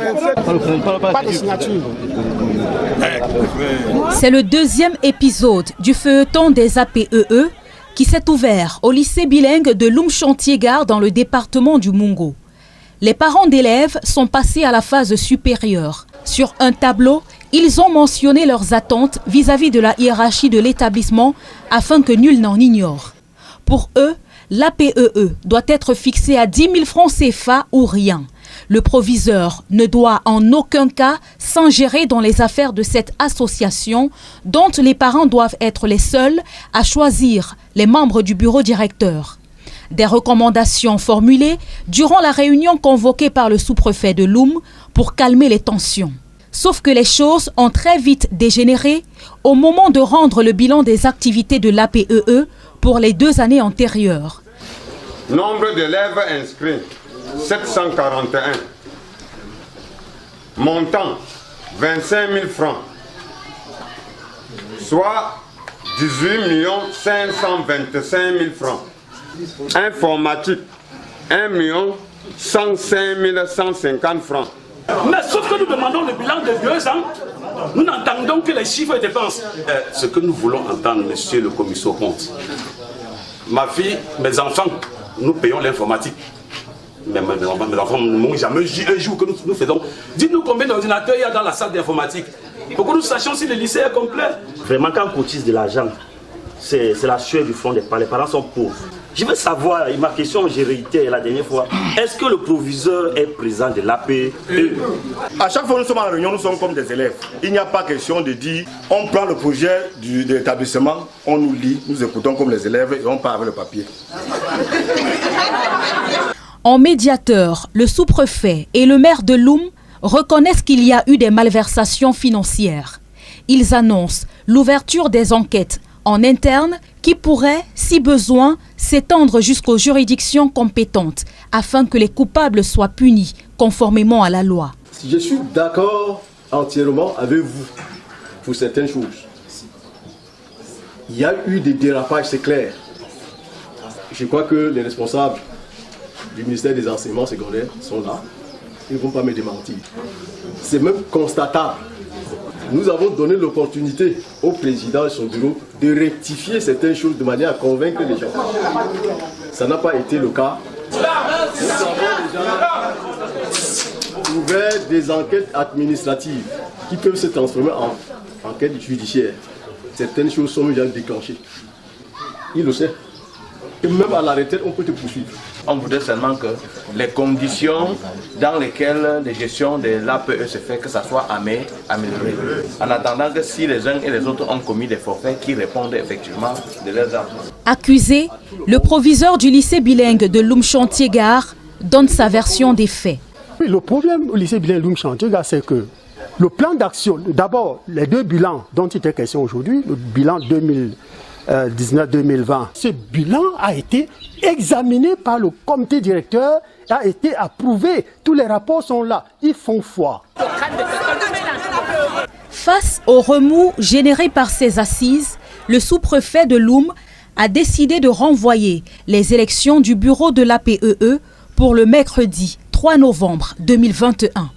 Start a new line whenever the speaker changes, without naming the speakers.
Pas de signature.
C'est le deuxième épisode du feuilleton des APEE qui s'est ouvert au lycée bilingue de Loum-Chantier-Gare dans le département du Mungo. Les parents d'élèves sont passés à la phase supérieure. Sur un tableau, ils ont mentionné leurs attentes vis-à-vis de la hiérarchie de l'établissement afin que nul n'en ignore. Pour eux, l'APEE doit être fixée à 10 000 francs CFA ou rien. Le proviseur ne doit en aucun cas s'ingérer dans les affaires de cette association dont les parents doivent être les seuls à choisir les membres du bureau directeur. Des recommandations formulées durant la réunion convoquée par le sous-préfet de Loum pour calmer les tensions. Sauf que les choses ont très vite dégénéré au moment de rendre le bilan des activités de l'APEE pour les 2 années antérieures.
Nombre d'élèves inscrits, 741. Montant, 25 000 francs. Soit 18 525 000 francs. Informatique, 1 105 150 francs.
Mais sauf que nous demandons le bilan de 2 ans, nous n'entendons que les chiffres et dépenses. Ce que nous voulons entendre, monsieur le commissaire aux comptes. Ma fille, mes enfants, nous payons l'informatique. Mais mes enfants ne m'ont jamais un jour que nous faisons. Dites-nous combien d'ordinateurs il y a dans la salle d'informatique pour que nous sachions si le lycée est complet.
Vraiment, quand on cotise de l'argent, c'est la sueur du front des parents. Les parents sont pauvres. Je veux savoir, et ma question, j'ai réitéré la dernière fois, est-ce que le proviseur est présent de l'APEE?
À chaque fois que nous sommes en réunion, nous sommes comme des élèves. Il n'y a pas question de dire, on prend le projet de l'établissement, on nous lit, nous écoutons comme les élèves et on part avec le papier.
En médiateur, le sous-préfet et le maire de Loum reconnaissent qu'il y a eu des malversations financières. Ils annoncent l'ouverture des enquêtes en interne qui pourraient, si besoin, s'étendre jusqu'aux juridictions compétentes afin que les coupables soient punis conformément à la loi.
Je suis d'accord entièrement avec vous pour certaines choses. Il y a eu des dérapages, c'est clair. Je crois que les responsables du ministère des enseignements secondaires sont là. Ils ne vont pas me démentir. C'est même constatable. Nous avons donné l'opportunité au président et son bureau de rectifier certaines choses de manière à convaincre les gens. Ça n'a pas été le cas. Nous avons déjà ouvert des enquêtes administratives qui peuvent se transformer en enquêtes judiciaires. Certaines choses sont déjà déclenchées. Il le sait. Et même à la retraite, on peut te poursuivre.
On voudrait seulement que les conditions dans lesquelles la gestion de l'APE se fait, que ça soit amélioré. En attendant que si les uns et les autres ont commis des forfaits qui répondent effectivement de leurs actes.
Accusé, le proviseur du lycée bilingue de Loum-Chantier-Gare donne sa version des faits.
Oui, le problème au lycée bilingue de Loum-Chantier-Gare, c'est que le plan d'action, d'abord les 2 bilans dont il était question aujourd'hui, le bilan 2019-2020, ce bilan a été examiné par le comité directeur, a été approuvé. Tous les rapports sont là, ils font foi.
Face au remous généré par ces assises, le sous-préfet de Loum a décidé de renvoyer les élections du bureau de l'APEE pour le mercredi 3 novembre 2021.